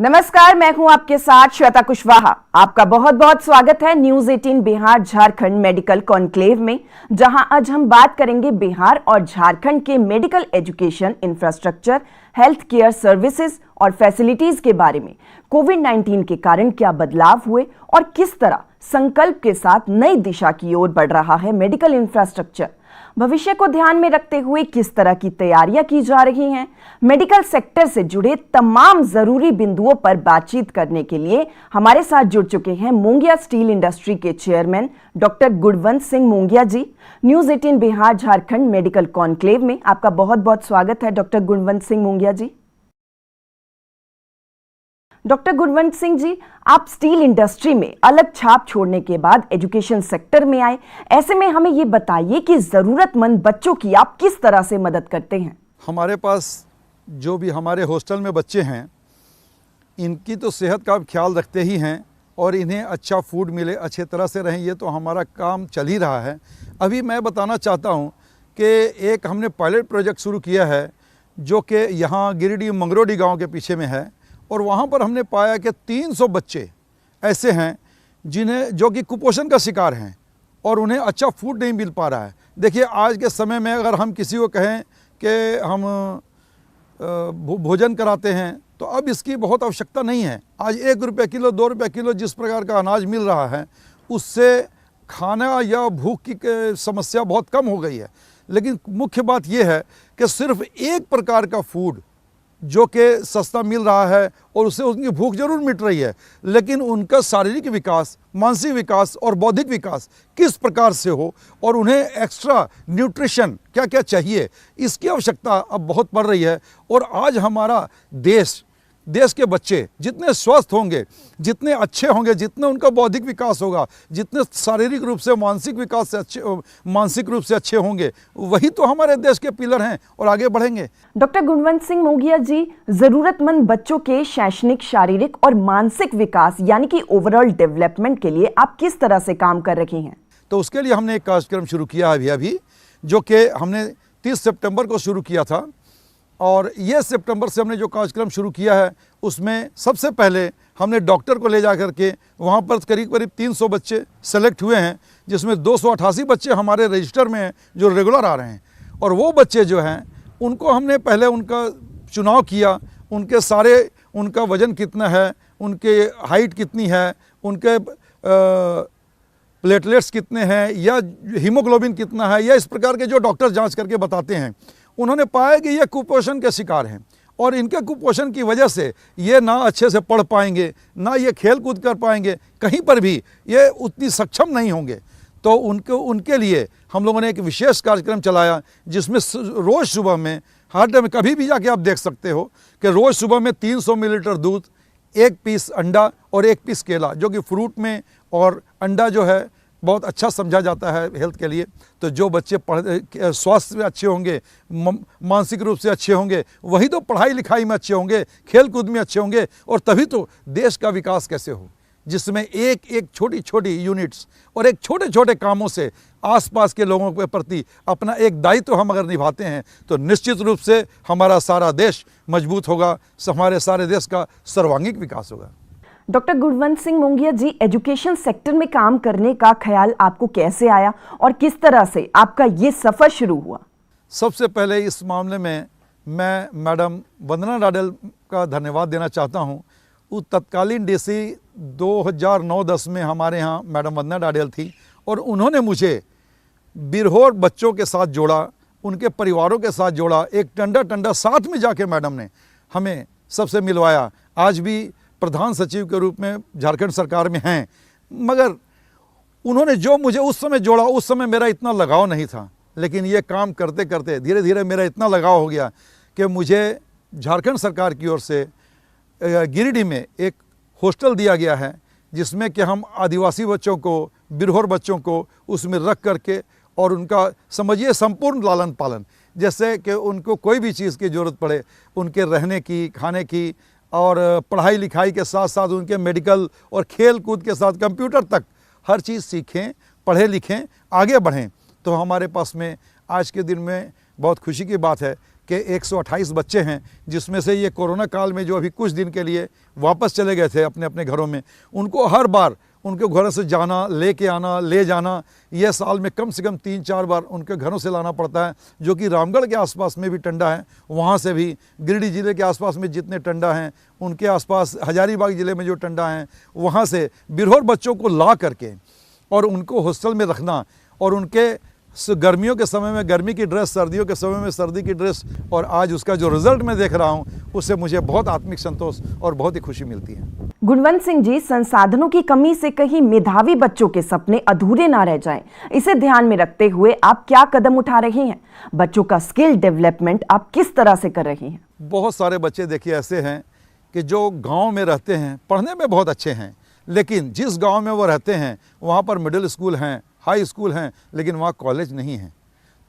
नमस्कार, मैं हूं आपके साथ श्वेता कुशवाहा। आपका बहुत बहुत स्वागत है news 18 Bihar Jharkhand medical conclave में, जहां आज हम बात करेंगे बिहार और झारखंड के medical education, infrastructure, health care services और फैसिलिटीज के बारे में। कोविड-19 के कारण क्या बदलाव हुए और किस तरह संकल्प के साथ नई दिशा की ओर बढ़ रहा है मेडिकल इंफ्रास्ट्रक्चर। भविष्य को ध्यान में रखते हुए किस तरह की तैयारियां की जा रही हैं। मेडिकल सेक्टर से जुड़े तमाम जरूरी बिंदुओं पर बातचीत करने के लिए हमारे साथ जुड़ चुके हैं मोंगिया स्टील इंडस्ट्री के chairman doctor Gunwant Singh Mongia ji. News 18 Bihar Jharkhand medical conclave में आपका बहुत बहुत स्वागत है डॉक्टर गुणवंत सिंह मोंगिया जी। डॉक्टर गुणवंत सिंह जी, आप स्टील इंडस्ट्री में अलग छाप छोड़ने के बाद एजुकेशन सेक्टर में आए। ऐसे में हमें ये बताइए कि जरूरतमंद बच्चों की आप किस तरह से मदद करते हैं। हमारे पास जो भी हमारे हॉस्टल में बच्चे हैं, इनकी तो सेहत का ख्याल रखते ही हैं और इन्हें अच्छा फूड मिले, अच्छे तरह से रहें, ये तो हमारा काम चल ही रहा है। अभी मैं बताना चाहता हूँ कि एक हमने पायलट प्रोजेक्ट शुरू किया है जो कि यहाँ गिरिडीह मंगरोडी गाँव के पीछे में है, और वहाँ पर हमने पाया कि 300 बच्चे ऐसे हैं जो कि कुपोषण का शिकार हैं और उन्हें अच्छा फूड नहीं मिल पा रहा है। देखिए, आज के समय में अगर हम किसी को कहें कि हम भोजन कराते हैं तो अब इसकी बहुत आवश्यकता नहीं है। आज 1 रुपये किलो, 2 रुपये किलो जिस प्रकार का अनाज मिल रहा है, उससे खाना या भूख की समस्या बहुत कम हो गई है। लेकिन मुख्य बात यह है कि सिर्फ एक प्रकार का फूड जो कि सस्ता मिल रहा है और उससे उनकी भूख जरूर मिट रही है, लेकिन उनका शारीरिक विकास, मानसिक विकास और बौद्धिक विकास किस प्रकार से हो और उन्हें एक्स्ट्रा न्यूट्रिशन क्या क्या चाहिए, इसकी आवश्यकता अब बहुत पड़ रही है। और आज हमारा देश के बच्चे जितने स्वस्थ होंगे, जितने अच्छे होंगे, जितने उनका बौद्धिक विकास होगा, जितने शारीरिक रूप से, मानसिक विकास से मानसिक रूप से अच्छे होंगे, वही तो हमारे देश के पिलर हैं और आगे बढ़ेंगे। डॉक्टर गुणवंत सिंह मोंगिया जी, जरूरतमंद बच्चों के शैक्षणिक, शारीरिक और मानसिक विकास यानी कि ओवरऑल डेवलपमेंट के लिए आप किस तरह से काम कर रही हैं? तो उसके लिए हमने एक कार्यक्रम शुरू किया है अभी, जो कि हमने 30 सितंबर को शुरू किया था। और ये सितंबर से हमने जो कार्यक्रम शुरू किया है, उसमें सबसे पहले हमने डॉक्टर को ले जा कर के वहाँ पर करीब 300 बच्चे सेलेक्ट हुए हैं, जिसमें 288 बच्चे हमारे रजिस्टर में हैं जो रेगुलर आ रहे हैं। और वो बच्चे जो हैं, उनको हमने पहले उनका चुनाव किया, उनका वज़न कितना है, उनके हाइट कितनी है, उनके प्लेटलेट्स कितने हैं या हीमोग्लोबिन कितना है, या इस प्रकार के जो डॉक्टर जांच करके बताते हैं। उन्होंने पाया कि ये कुपोषण के शिकार हैं और इनके कुपोषण की वजह से ये ना अच्छे से पढ़ पाएंगे, ना ये खेल कूद कर पाएंगे, कहीं पर भी ये उतनी सक्षम नहीं होंगे। तो उनके लिए हम लोगों ने एक विशेष कार्यक्रम चलाया, जिसमें रोज़ सुबह में, हर टाइम कभी भी जाके आप देख सकते हो कि रोज़ सुबह में 300 मिलीलीटर दूध, 1 पीस अंडा और 1 पीस केला, जो कि फ्रूट में और अंडा जो है बहुत अच्छा समझा जाता है हेल्थ के लिए। तो जो बच्चे स्वास्थ्य में अच्छे होंगे, मानसिक रूप से अच्छे होंगे, वही तो पढ़ाई लिखाई में अच्छे होंगे, खेल कूद में अच्छे होंगे, और तभी तो देश का विकास कैसे हो, जिसमें एक छोटी छोटी यूनिट्स और एक छोटे छोटे कामों से आसपास के लोगों के प्रति अपना एक दायित्व हम अगर निभाते हैं तो निश्चित रूप से हमारा सारा देश मजबूत होगा, हमारे सारे देश का सर्वांगीण विकास होगा। डॉक्टर गुणवंत सिंह मोंगिया जी, एजुकेशन सेक्टर में काम करने का ख्याल आपको कैसे आया और किस तरह से आपका ये सफर शुरू हुआ? सबसे पहले इस मामले में मैं मैडम वंदना डाडेल का धन्यवाद देना चाहता हूँ। वो तत्कालीन डीसी 2009-10 में हमारे यहाँ मैडम वंदना डाडेल थी, और उन्होंने मुझे बिरहोर बच्चों के साथ जोड़ा, उनके परिवारों के साथ जोड़ा। एक टंडा साथ में जाके मैडम ने हमें सबसे मिलवाया। आज भी प्रधान सचिव के रूप में झारखंड सरकार में हैं, मगर उन्होंने जो मुझे उस समय जोड़ा, उस समय मेरा इतना लगाव नहीं था, लेकिन ये काम करते करते धीरे धीरे मेरा इतना लगाव हो गया कि मुझे झारखंड सरकार की ओर से गिरिडीह में एक हॉस्टल दिया गया है, जिसमें कि हम आदिवासी बच्चों को, बिरहोर बच्चों को उसमें रख करके और उनका समझिए संपूर्ण लालन पालन, जैसे कि उनको कोई भी चीज़ की ज़रूरत पड़े, उनके रहने की, खाने की और पढ़ाई लिखाई के साथ साथ उनके मेडिकल और खेल कूद के साथ कंप्यूटर तक हर चीज़ सीखें, पढ़ें लिखें, आगे बढ़ें। तो हमारे पास में आज के दिन में बहुत खुशी की बात है के 128 बच्चे हैं, जिसमें से ये कोरोना काल में जो अभी कुछ दिन के लिए वापस चले गए थे अपने अपने घरों में, उनको हर बार उनके घरों से जाना, लेके आना, ले जाना, यह साल में कम से कम 3-4 बार उनके घरों से लाना पड़ता है, जो कि रामगढ़ के आसपास में भी टंडा है, वहाँ से भी गिरिडीह ज़िले के आसपास में जितने टंडा हैं, उनके आसपास हजारीबाग ज़िले में जो टंडा हैं, वहाँ से बिरहोर बच्चों को ला करके और उनको हॉस्टल में रखना और उनके गर्मियों के समय में गर्मी की ड्रेस, सर्दियों के समय में सर्दी की ड्रेस, और आज उसका जो रिजल्ट मैं देख रहा हूँ उससे मुझे बहुत आत्मिक संतोष और बहुत ही खुशी मिलती है। गुणवंत सिंह जी, संसाधनों की कमी से कहीं मेधावी बच्चों के सपने अधूरे ना रह जाएं, इसे ध्यान में रखते हुए आप क्या कदम उठा रहे हैं? बच्चों का स्किल डेवलपमेंट आप किस तरह से कर रही हैं? बहुत सारे बच्चे देखिए ऐसे हैं कि जो गाँव में रहते हैं, पढ़ने में बहुत अच्छे हैं, लेकिन जिस गाँव में वो रहते हैं वहाँ पर मिडिल स्कूल हैं, हाई स्कूल हैं, लेकिन वहाँ कॉलेज नहीं है।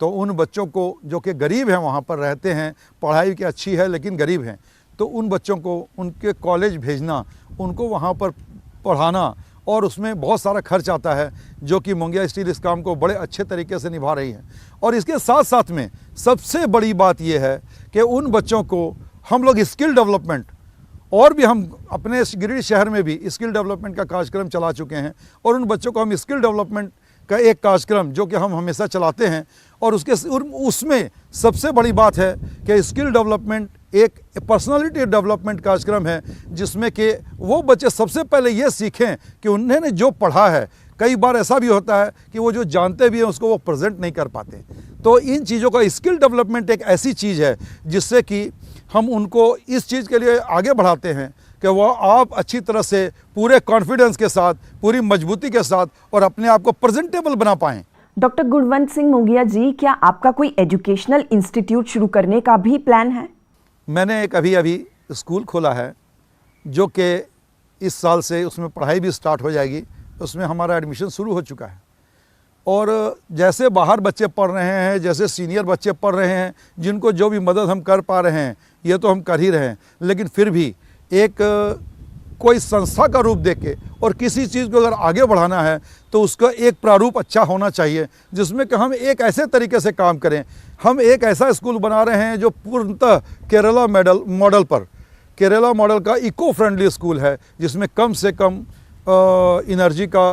तो उन बच्चों को जो कि गरीब हैं, वहाँ पर रहते हैं, पढ़ाई की अच्छी है लेकिन गरीब हैं, तो उन बच्चों को उनके कॉलेज भेजना, उनको वहाँ पर पढ़ाना, और उसमें बहुत सारा खर्च आता है, जो कि मुंगिया स्टील इस काम को बड़े अच्छे तरीके से निभा रही है। और इसके साथ साथ में सबसे बड़ी बात यह है कि उन बच्चों को हम लोग स्किल डेवलपमेंट, और भी हम अपने गिरिडीह शहर में भी स्किल डेवलपमेंट का कार्यक्रम चला चुके हैं, और उन बच्चों को हम स्किल डेवलपमेंट का एक कार्यक्रम जो कि हम हमेशा चलाते हैं, और उसमें सबसे बड़ी बात है कि स्किल डेवलपमेंट एक पर्सनालिटी डेवलपमेंट कार्यक्रम है, जिसमें कि वो बच्चे सबसे पहले ये सीखें कि उन्होंने जो पढ़ा है, कई बार ऐसा भी होता है कि वो जो जानते भी हैं उसको वो प्रेजेंट नहीं कर पाते। तो इन चीज़ों का स्किल डेवलपमेंट एक ऐसी चीज़ है जिससे कि हम उनको इस चीज़ के लिए आगे बढ़ाते हैं कि वो आप अच्छी तरह से पूरे कॉन्फिडेंस के साथ, पूरी मजबूती के साथ और अपने आप को प्रेजेंटेबल बना पाएं। डॉक्टर गुणवंत सिंह मुंगिया जी, क्या आपका कोई एजुकेशनल इंस्टीट्यूट शुरू करने का भी प्लान है? मैंने एक अभी स्कूल खोला है, जो कि इस साल से उसमें पढ़ाई भी स्टार्ट हो जाएगी, उसमें हमारा एडमिशन शुरू हो चुका है। और जैसे बाहर बच्चे पढ़ रहे हैं, जैसे सीनियर बच्चे पढ़ रहे हैं, जिनको जो भी मदद हम कर पा रहे हैं ये तो हम कर ही रहे हैं, लेकिन फिर भी एक कोई संस्था का रूप देके और किसी चीज़ को अगर आगे बढ़ाना है तो उसका एक प्रारूप अच्छा होना चाहिए, जिसमें कि हम एक ऐसे तरीके से काम करें। हम एक ऐसा स्कूल बना रहे हैं जो पूर्णतः केरला मॉडल पर, केरला मॉडल का इको फ्रेंडली स्कूल है, जिसमें कम से कम एनर्जी का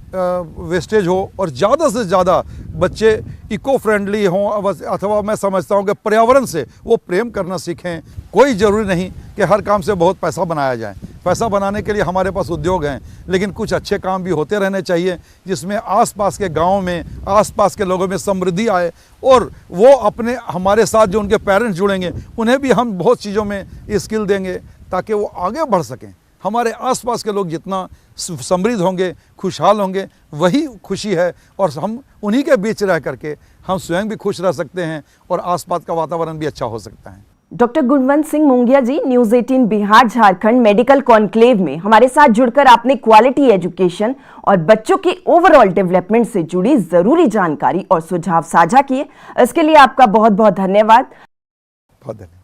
वेस्टेज हो और ज़्यादा से ज़्यादा बच्चे इको फ्रेंडली हों, अथवा मैं समझता हूँ कि पर्यावरण से वो प्रेम करना सीखें। कोई ज़रूरी नहीं कि हर काम से बहुत पैसा बनाया जाए, पैसा बनाने के लिए हमारे पास उद्योग हैं, लेकिन कुछ अच्छे काम भी होते रहने चाहिए, जिसमें आसपास के गाँव में, आसपास के लोगों में समृद्धि आए, और वो अपने हमारे साथ जो उनके पेरेंट्स जुड़ेंगे उन्हें भी हम बहुत चीज़ों में स्किल देंगे ताकि वो आगे बढ़ सकें। हमारे आसपास के लोग जितना समृद्ध होंगे, खुशहाल होंगे, वही खुशी है, और हम उन्हीं के बीच रह करके हम स्वयं भी खुश रह सकते हैं और आसपास का वातावरण भी अच्छा हो सकता है। Doctor Gunwant Singh Mungiya ji, news 18 Bihar Jharkhand medical conclave में हमारे साथ जुड़कर आपने क्वालिटी एजुकेशन और बच्चों के ओवरऑल डेवलपमेंट से जुड़ी जरूरी जानकारी और सुझाव साझा किए। इसके लिए आपका बहुत बहुत धन्यवाद। बहुत धन्यवाद।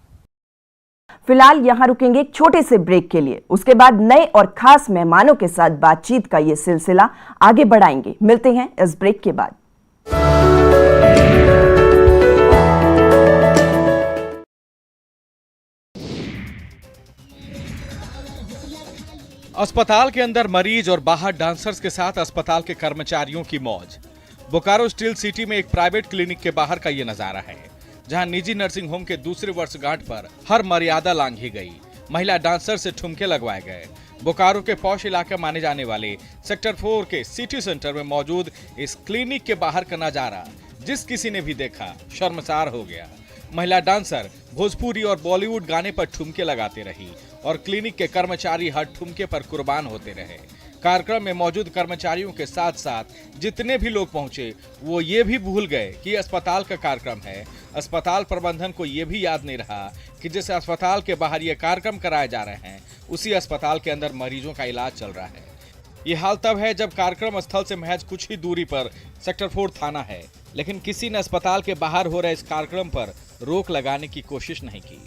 फिलहाल यहां रुकेंगे एक छोटे से ब्रेक के लिए, उसके बाद नए और खास मेहमानों के साथ बातचीत का ये सिलसिला आगे बढ़ाएंगे। मिलते हैं इस ब्रेक के बाद। अस्पताल के अंदर मरीज और बाहर डांसर्स के साथ अस्पताल के कर्मचारियों की मौज। बोकारो स्टील सिटी में एक प्राइवेट क्लिनिक के बाहर का ये नजारा है, जहां निजी नर्सिंग होम के दूसरे वर्षगांठ पर हर मर्यादा लांघी गई। महिला डांसर से ठुमके लगवाए गए। बोकारो के पॉश इलाके माने जाने वाले सेक्टर 4 के सिटी सेंटर में मौजूद इस क्लिनिक के बाहर का नजारा जिस किसी ने भी देखा शर्मसार हो गया। महिला डांसर भोजपुरी और बॉलीवुड गाने पर ठुमके लगाते रही और क्लिनिक के कर्मचारी हर ठुमके पर कुर्बान होते रहे। कार्यक्रम में मौजूद कर्मचारियों के साथ साथ जितने भी लोग पहुंचे वो ये भी भूल गए कि अस्पताल का कार्यक्रम है। अस्पताल प्रबंधन को ये भी याद नहीं रहा कि जिस अस्पताल के बाहर ये कार्यक्रम कराए जा रहे हैं उसी अस्पताल के अंदर मरीजों का इलाज चल रहा है। ये हाल तब है जब कार्यक्रम स्थल से महज कुछ ही दूरी पर सेक्टर 4 थाना है, लेकिन किसी ने अस्पताल के बाहर हो रहे इस कार्यक्रम पर रोक लगाने की कोशिश नहीं की।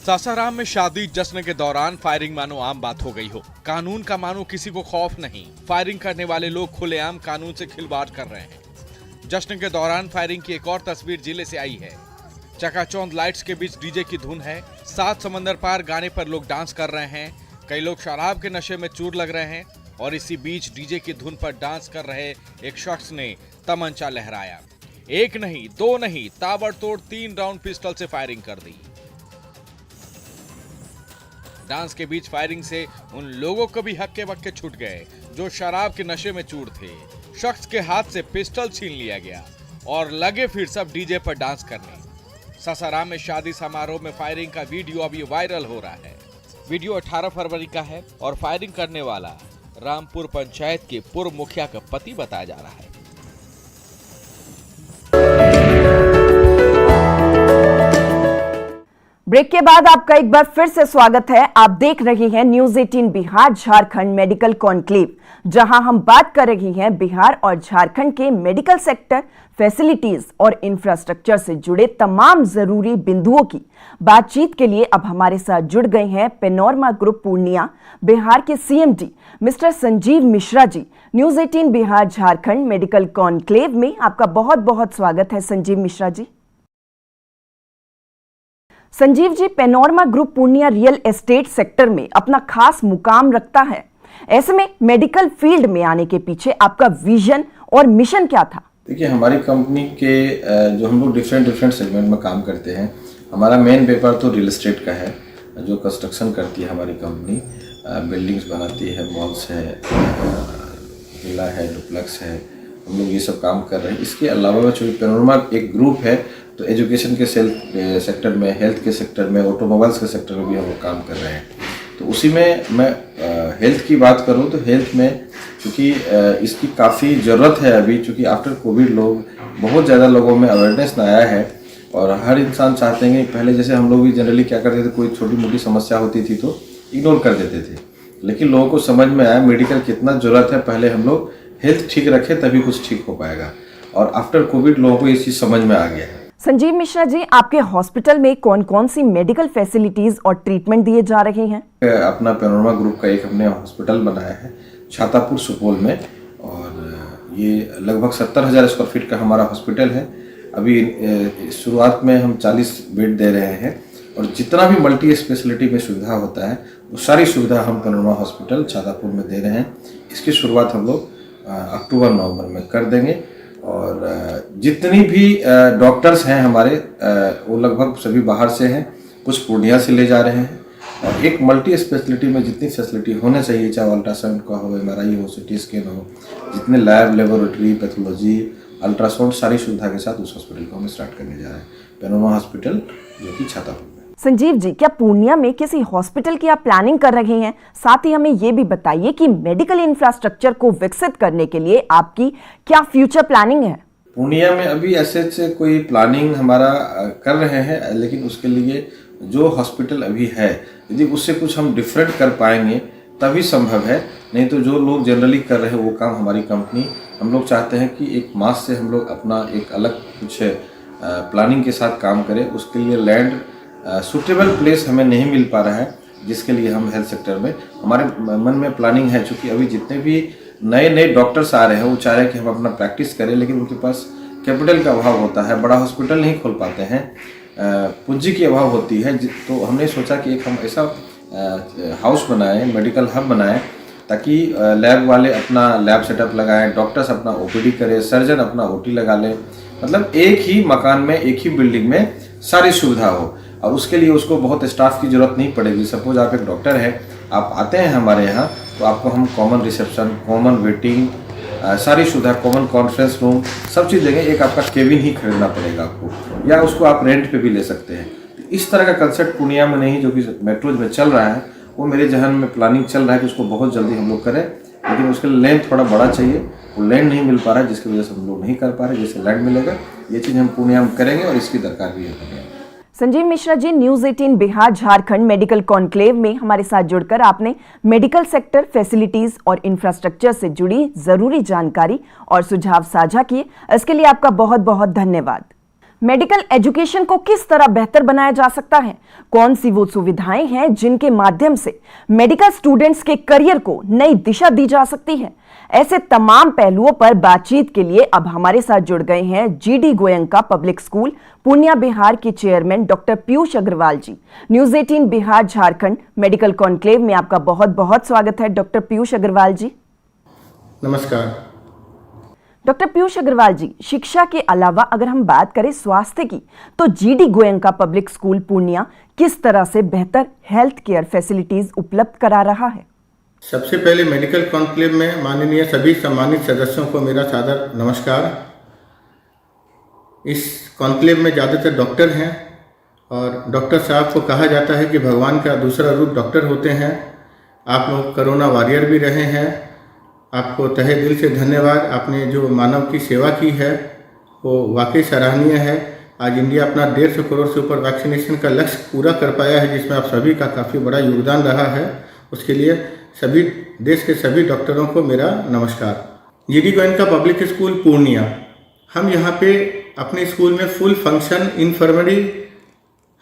सासाराम में शादी जश्न के दौरान फायरिंग मानो आम बात हो गई हो। कानून का मानो किसी को खौफ नहीं। फायरिंग करने वाले लोग खुलेआम कानून से खिलवाड़ कर रहे हैं। जश्न के दौरान फायरिंग की एक और तस्वीर जिले से आई है। चकाचौंध लाइट्स के बीच डीजे की धुन है। सात समंदर पार गाने पर लोग डांस कर रहे हैं। कई लोग शराब के नशे में चूर लग रहे हैं और इसी बीच डीजे की धुन पर डांस कर रहे एक शख्स ने तमंचा लहराया। एक नहीं, दो नहीं, ताबड़तोड़ 3 राउंड पिस्टल से फायरिंग कर दी। डांस के बीच फायरिंग से उन लोगों को भी हक्के बक्के छूट गए जो शराब के नशे में चूर थे। शख्स के हाथ से पिस्टल छीन लिया गया और लगे फिर सब डीजे पर डांस करने। सासाराम में शादी समारोह में फायरिंग का वीडियो अभी वायरल हो रहा है। वीडियो 18 फरवरी का है और फायरिंग करने वाला रामपुर पंचायत के पूर्व मुखिया का पति बताया जा रहा है। ब्रेक के बाद आपका एक बार फिर से स्वागत है। आप देख रहे हैं news 18 Bihar Jharkhand medical conclave, जहां हम बात कर रहे हैं बिहार और झारखंड के मेडिकल सेक्टर, फैसिलिटीज और इंफ्रास्ट्रक्चर से जुड़े तमाम जरूरी बिंदुओं की बातचीत के लिए अब हमारे साथ जुड़ गए हैं पेनोरमा ग्रुप पूर्णिया बिहार के CMD mister Sanjeev Mishra ji. News 18 Bihar Jharkhand medical conclave में आपका बहुत बहुत स्वागत है Sanjeev Mishra ji. Sanjeev ji, panorama group Purnia real estate sector में अपना खास मुकाम रखता है। ऐसे में मेडिकल फील्ड में आने के पीछे आपका विजन और मिशन क्या था? देखिए, हमारी कंपनी के जो हम लोग डिफरेंट सेगमेंट में काम करते हैं। हमारा मेन पेपर तो रियल एस्टेट का है, जो कंस्ट्रक्शन करती है हमारी कंपनी। बिल्डिंग्स बनाती है, मॉल्स है, विला है, डुप्लेक्स है, हम लोग ये सब काम कर रहे हैं। इसके अलावा चूँकि पेनोरमा एक ग्रुप है तो एजुकेशन के सेक्टर में, हेल्थ के सेक्टर में, ऑटोमोबाइल्स के सेक्टर में भी हम लोग काम कर रहे हैं। तो उसी में मैं हेल्थ की बात करूं तो हेल्थ में क्योंकि इसकी काफ़ी ज़रूरत है अभी, चूँकि आफ्टर कोविड लोग बहुत ज़्यादा लोगों में अवेयरनेस आया है और हर इंसान चाहते हैं कि पहले जैसे हम लोग भी जनरली क्या करते थे, कोई छोटी मोटी समस्या होती थी तो इग्नोर कर देते थे, लेकिन लोगों को समझ में आया मेडिकल कितना ज़रूरत है। पहले हम लोग हेल्थ ठीक रखें तभी कुछ ठीक हो पाएगा और आफ्टर कोविड लोगों को ये चीज़ समझ में आ गया है। संजीव मिश्रा जी, आपके हॉस्पिटल में कौन कौन सी मेडिकल फैसिलिटीज और ट्रीटमेंट दिए जा रहे हैं? अपना पेनोरमा ग्रुप का एक हमने हॉस्पिटल बनाया है छातापुर सुपौल में और ये लगभग 70,000 स्क्वायर फीट का हमारा हॉस्पिटल है। अभी शुरुआत में हम 40 बेड दे रहे हैं और जितना भी मल्टी स्पेशलिटी में सुविधा होता है वो सारी सुविधा हम पेनोरमा हॉस्पिटल छातापुर में दे रहे हैं। इसकी शुरुआत हम लोग अक्टूबर-नवंबर में कर देंगे और जितनी भी डॉक्टर्स हैं हमारे वो लगभग सभी बाहर से हैं, कुछ पूर्णिया से ले जा रहे हैं और एक मल्टी स्पेशलिटी में जितनी फैसिलिटी होने चाहिए, चाहे अल्ट्रासाउंड का हो, MRI हो, CT स्कैन हो, जितने लैब, लेबोरेटरी, पैथोलॉजी, अल्ट्रासाउंड, सारी सुविधा के साथ उस हॉस्पिटल को हम स्टार्ट करने जा रहे हैं, पेनोरमा हॉस्पिटल जो कि छातापुर में। संजीव जी, क्या पूर्णिया में किसी हॉस्पिटल की आप प्लानिंग कर रहे हैं? साथ ही हमें ये भी बताइए कि मेडिकल इंफ्रास्ट्रक्चर को विकसित करने के लिए आपकी क्या फ्यूचर प्लानिंग है? पूर्णिया में अभी ऐसे से कोई प्लानिंग हमारा कर रहे हैं, लेकिन उसके लिए जो हॉस्पिटल अभी है यदि उससे कुछ हम डिफरेंट कर पाएंगे तभी संभव है, नहीं तो जो लोग जनरली कर रहे हैं वो काम हमारी कंपनी, हम लोग चाहते हैं कि एक मास से हम लोग अपना एक अलग कुछ प्लानिंग के साथ काम करें। उसके लिए लैंड सूटेबल प्लेस हमें नहीं मिल पा रहा है, जिसके लिए हम हेल्थ सेक्टर में हमारे मन में प्लानिंग है। चूँकि अभी जितने भी नए डॉक्टर्स आ रहे हैं वो चाह रहे हैं कि हम अपना प्रैक्टिस करें, लेकिन उनके पास कैपिटल का अभाव होता है, बड़ा हॉस्पिटल नहीं खोल पाते हैं, पूंजी की अभाव होती है। तो हमने सोचा कि एक हम ऐसा हाउस बनाएं, मेडिकल हब बनाएं, ताकि लैब वाले अपना लैब सेटअप लगाएं, डॉक्टर्स अपना OPD करें, सर्जन अपना OT लगा लें, मतलब एक ही मकान में, एक ही बिल्डिंग में सारी सुविधा हो और उसके लिए उसको बहुत स्टाफ की जरूरत नहीं पड़ेगी। सपोज आप एक डॉक्टर हैं, आप आते हैं हमारे यहाँ तो आपको हम कॉमन रिसेप्शन, कॉमन वेटिंग, सारी सुविधा, कॉमन कॉन्फ्रेंस रूम, सब चीज़ देंगे। एक आपका केबिन ही खरीदना पड़ेगा आपको, या उसको आप रेंट पे भी ले सकते हैं। इस तरह का कंसेप्ट पूर्णिया में नहीं, जो कि मेट्रोज में चल रहा है, वो मेरे जहन में प्लानिंग चल रहा है कि उसको बहुत जल्दी हम लोग करें, लेकिन उसके लिए लैंड थोड़ा बड़ा चाहिए, वो लैंड नहीं मिल पा रहा है, जिसकी वजह से हम लोग नहीं कर पा रहे। जैसे लैंड मिलेगा ये चीज़ हम पूर्णिया में करेंगे और इसकी दरकार भी है। Sanjeev Mishra ji, news 18 Bihar Jharkhand medical conclave में हमारे साथ जुड़कर आपने मेडिकल सेक्टर, फैसिलिटीज और इंफ्रास्ट्रक्चर से जुड़ी जरूरी जानकारी और सुझाव साझा किए, इसके लिए आपका बहुत बहुत धन्यवाद। मेडिकल एजुकेशन को किस तरह बेहतर बनाया जा सकता है, कौन सी वो सुविधाएं हैं जिनके माध्यम से मेडिकल स्टूडेंट्स के करियर को नई दिशा दी जा सकती है, ऐसे तमाम पहलुओं पर बातचीत के लिए अब हमारे साथ जुड़ गए हैं GD Goenka public school Purnia Bihar के chairman doctor Piyush Agarwal ji. News 18 Bihar Jharkhand medical conclave में आपका बहुत बहुत स्वागत है डॉक्टर पीयूष अग्रवाल जी। नमस्कार डॉक्टर पीयूष अग्रवाल जी, शिक्षा के अलावा अगर हम बात करें स्वास्थ्य की, तो GD Goenka public school Purnia किस तरह से बेहतर हेल्थ केयर फैसिलिटीज उपलब्ध करा रहा है? सबसे पहले मेडिकल कॉन्क्लेव में माननीय सभी सम्मानित सदस्यों को मेरा सादर नमस्कार। इस कॉन्क्लेव में ज़्यादातर डॉक्टर हैं और डॉक्टर साहब को कहा जाता है कि भगवान का दूसरा रूप डॉक्टर होते हैं। आप लोग कोरोना वॉरियर भी रहे हैं, आपको तहे दिल से धन्यवाद। आपने जो मानव की सेवा की है वो वाकई सराहनीय है। आज इंडिया अपना 150 करोड़ से ऊपर वैक्सीनेशन का लक्ष्य पूरा कर पाया है, जिसमें आप सभी का काफ़ी बड़ा योगदान रहा है। उसके लिए सभी देश के सभी डॉक्टरों को मेरा नमस्कार। GD Goenka public school Purnia, हम यहाँ पे अपने स्कूल में फुल फंक्शन इन्फर्मरी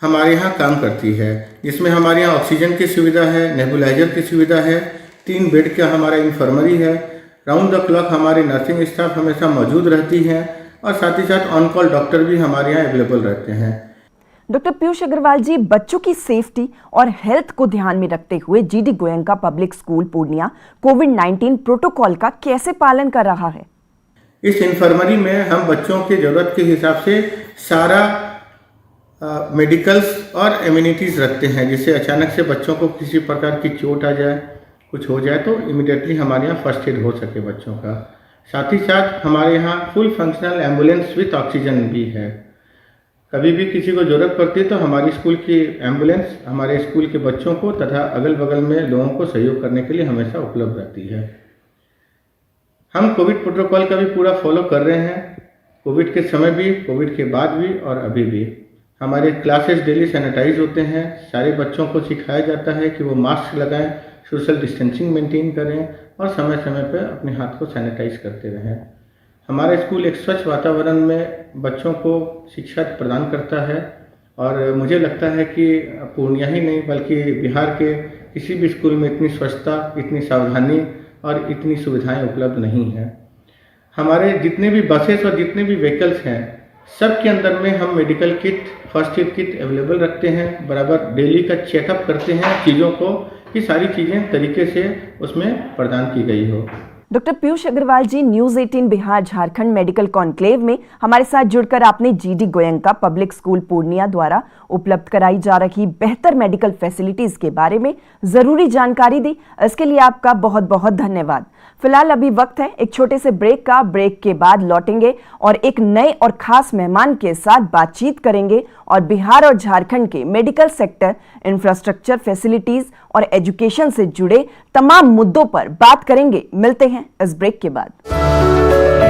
हमारे यहाँ काम करती है, जिसमें हमारे यहाँ ऑक्सीजन की सुविधा है, नेबुलाइजर की सुविधा है, 3 बेड का हमारा इन्फर्मरी है, राउंड द क्लॉक हमारी नर्सिंग स्टाफ हमेशा मौजूद रहती है और साथ ही साथ ऑन कॉल डॉक्टर भी हमारे यहाँ अवेलेबल रहते हैं। डॉक्टर पीयूष अग्रवाल जी, बच्चों की सेफ्टी और हेल्थ को ध्यान में रखते हुए GD Goenka public school Purnia कोविड-19 प्रोटोकॉल का कैसे पालन कर रहा है? इस इन्फर्मरी में हम बच्चों की ज़रूरत के हिसाब से सारा मेडिकल्स और एम्यूनिटीज़ रखते हैं, जिससे अचानक से बच्चों को किसी प्रकार की चोट आ जाए, कुछ हो जाए तो इमीडिएटली हमारे यहाँ फर्स्ट एड हो सके बच्चों का। साथ ही साथ हमारे यहाँ full functional ambulance with oxygen भी है। कभी भी किसी को ज़रूरत पड़ती है तो हमारी स्कूल की एम्बुलेंस हमारे स्कूल के बच्चों को तथा अगल बगल में लोगों को सहयोग करने के लिए हमेशा उपलब्ध रहती है। हम कोविड प्रोटोकॉल का भी पूरा फॉलो कर रहे हैं, कोविड के समय भी, कोविड के बाद भी और अभी भी। हमारे क्लासेस डेली सैनिटाइज होते हैं। सारे बच्चों को सिखाया जाता है कि वो मास्क लगाएं, सोशल डिस्टेंसिंग मेंटेन करें और समय समय पर अपने हाथ को सैनिटाइज करते रहें। हमारा स्कूल एक स्वच्छ वातावरण में बच्चों को शिक्षा प्रदान करता है और मुझे लगता है कि पूर्णिया ही नहीं बल्कि बिहार के किसी भी स्कूल में इतनी स्वच्छता, इतनी सावधानी और इतनी सुविधाएं उपलब्ध नहीं हैं। हमारे जितने भी बसेस और जितने भी व्हीकल्स हैं, सब के अंदर में हम medical kit, first aid kit available रखते हैं। बराबर डेली का चेकअप करते हैं चीज़ों को कि सारी चीज़ें तरीके से उसमें प्रदान की गई हो। Doctor Piyush Agarwal ji, news 18 Bihar Jharkhand medical conclave में हमारे साथ जुड़कर आपने GD Goenka public school Purnia द्वारा उपलब्ध कराई जा रही बेहतर मेडिकल फैसिलिटीज के बारे में जरूरी जानकारी दी। इसके लिए आपका बहुत बहुत धन्यवाद। फिलहाल अभी वक्त है एक छोटे से ब्रेक का। ब्रेक के बाद लौटेंगे और एक नए और खास मेहमान के साथ बातचीत करेंगे और बिहार और झारखंड के मेडिकल सेक्टर, इंफ्रास्ट्रक्चर, फैसिलिटीज और एजुकेशन से जुड़े तमाम मुद्दों पर बात करेंगे। मिलते हैं इस ब्रेक के बाद।